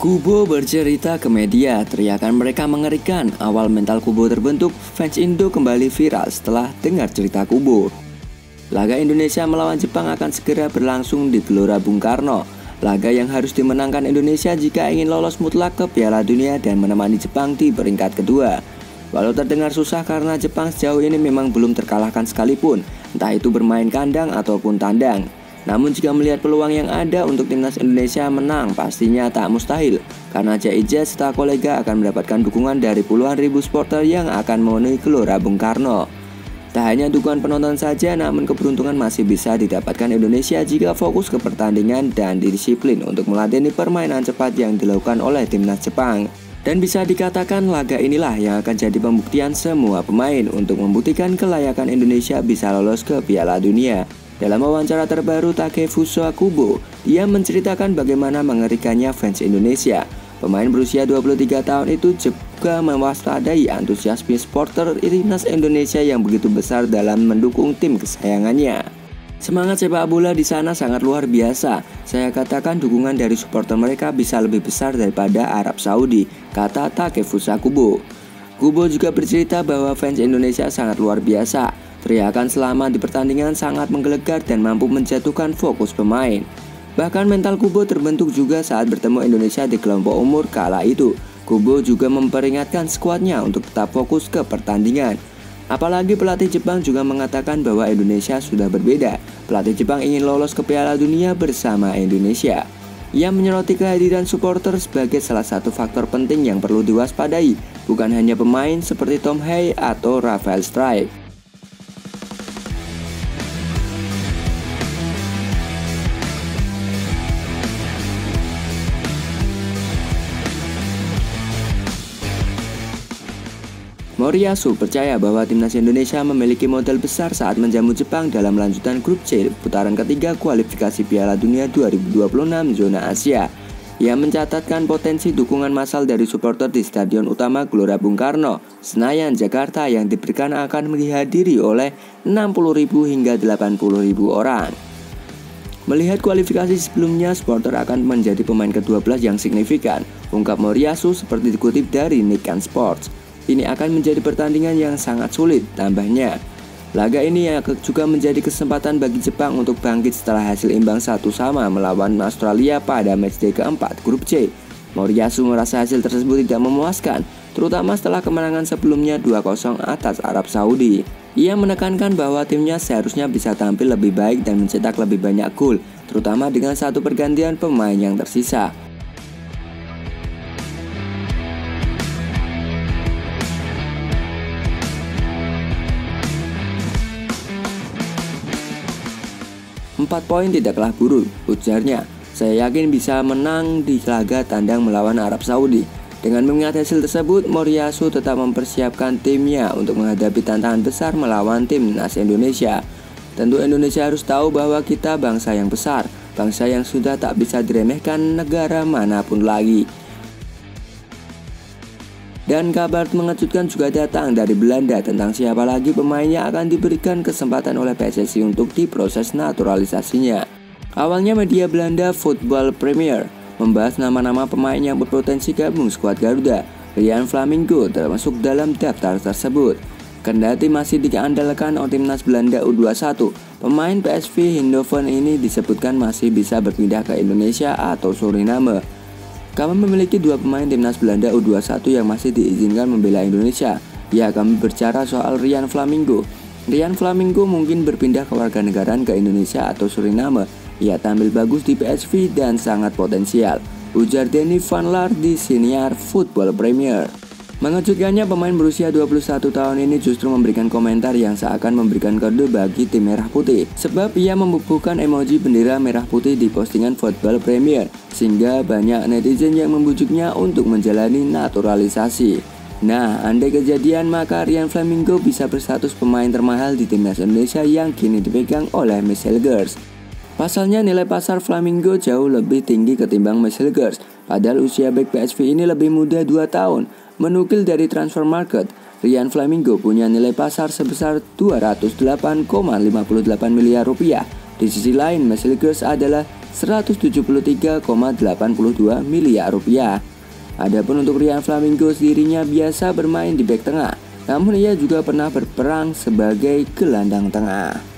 Kubo bercerita ke media, teriakan mereka mengerikan. Awal mental Kubo terbentuk, fans Indo kembali viral setelah dengar cerita Kubo. Laga Indonesia melawan Jepang akan segera berlangsung di Gelora Bung Karno. Laga yang harus dimenangkan Indonesia jika ingin lolos mutlak ke Piala Dunia dan menemani Jepang di peringkat kedua. Walau terdengar susah karena Jepang sejauh ini memang belum terkalahkan sekalipun, entah itu bermain kandang ataupun tandang. Namun jika melihat peluang yang ada untuk timnas Indonesia menang, pastinya tak mustahil, karena Jaija serta kolega akan mendapatkan dukungan dari puluhan ribu supporter yang akan memenuhi Gelora Bung Karno. Tak hanya dukungan penonton saja, namun keberuntungan masih bisa didapatkan Indonesia jika fokus ke pertandingan dan disiplin untuk meladeni permainan cepat yang dilakukan oleh timnas Jepang. Dan bisa dikatakan laga inilah yang akan jadi pembuktian semua pemain untuk membuktikan kelayakan Indonesia bisa lolos ke Piala Dunia. Dalam wawancara terbaru Takefusa Kubo, dia menceritakan bagaimana mengerikannya fans Indonesia. Pemain berusia 23 tahun itu juga mewaspadai antusiasme supporter timnas Indonesia yang begitu besar dalam mendukung tim kesayangannya. Semangat sepak bola di sana sangat luar biasa. Saya katakan dukungan dari supporter mereka bisa lebih besar daripada Arab Saudi, kata Takefusa Kubo. Kubo juga bercerita bahwa fans Indonesia sangat luar biasa. Teriakan selama di pertandingan sangat menggelegar dan mampu menjatuhkan fokus pemain. Bahkan mental Kubo terbentuk juga saat bertemu Indonesia di kelompok umur kala itu. Kubo juga memperingatkan skuadnya untuk tetap fokus ke pertandingan. Apalagi pelatih Jepang juga mengatakan bahwa Indonesia sudah berbeda. Pelatih Jepang ingin lolos ke Piala Dunia bersama Indonesia. Ia menyoroti kehadiran supporter sebagai salah satu faktor penting yang perlu diwaspadai, bukan hanya pemain seperti Tom Hay atau Rafael Struijk. Moriyasu percaya bahwa timnas Indonesia memiliki modal besar saat menjamu Jepang dalam lanjutan grup C putaran ketiga kualifikasi Piala Dunia 2026 zona Asia. Ia mencatatkan potensi dukungan massal dari supporter di Stadion Utama Gelora Bung Karno, Senayan, Jakarta yang diberikan akan dihadiri oleh 60.000 hingga 80.000 orang. Melihat kualifikasi sebelumnya, supporter akan menjadi pemain ke-12 yang signifikan, ungkap Moriyasu seperti dikutip dari Nikkan Sports. Ini akan menjadi pertandingan yang sangat sulit, tambahnya. Laga ini juga menjadi kesempatan bagi Jepang untuk bangkit setelah hasil imbang 1-1 melawan Australia pada matchday keempat grup C. Moriyasu merasa hasil tersebut tidak memuaskan, terutama setelah kemenangan sebelumnya 2-0 atas Arab Saudi. Ia menekankan bahwa timnya seharusnya bisa tampil lebih baik dan mencetak lebih banyak gol, terutama dengan satu pergantian pemain yang tersisa. "4 poin tidaklah buruk," ujarnya. "Saya yakin bisa menang di laga tandang melawan Arab Saudi." Dengan mengingat hasil tersebut, Moriyasu tetap mempersiapkan timnya untuk menghadapi tantangan besar melawan timnas Indonesia. Tentu Indonesia harus tahu bahwa kita bangsa yang besar, bangsa yang sudah tak bisa diremehkan negara manapun lagi. Dan kabar mengejutkan juga datang dari Belanda tentang siapa lagi pemain yang akan diberikan kesempatan oleh PSSI untuk diproses naturalisasinya. Awalnya media Belanda Football Premier membahas nama-nama pemain yang berpotensi gabung skuad Garuda. Ryan Flamingo termasuk dalam daftar tersebut. Kendati masih diandalkan oleh timnas Belanda U21, pemain PSV Eindhoven ini disebutkan masih bisa berpindah ke Indonesia atau Suriname. Kami memiliki 2 pemain timnas Belanda U21 yang masih diizinkan membela Indonesia. Ya, kami berbicara soal Ryan Flamingo. Ryan Flamingo mungkin berpindah kewarganegaraan ke Indonesia atau Suriname. Ia tampil bagus di PSV dan sangat potensial, ujar Danny Van Laar di Senior Football Premier. Mengejutkannya, pemain berusia 21 tahun ini justru memberikan komentar yang seakan memberikan kode bagi tim merah putih, sebab ia membubuhkan emoji bendera merah putih di postingan Football Premier, sehingga banyak netizen yang membujuknya untuk menjalani naturalisasi. Nah, andai kejadian, maka Ryan Flamingo bisa berstatus pemain termahal di timnas Indonesia yang kini dipegang oleh Meselgers. Pasalnya nilai pasar Flamingo jauh lebih tinggi ketimbang Meselgers, padahal usia bek PSV ini lebih muda 2 tahun. Menukil dari Transfer Market, Ryan Flamingo punya nilai pasar sebesar 208,58 miliar rupiah. Di sisi lain, Masilgers adalah 173,82 miliar rupiah. Adapun untuk Ryan Flamingos, dirinya biasa bermain di bek tengah, namun ia juga pernah berperang sebagai gelandang tengah.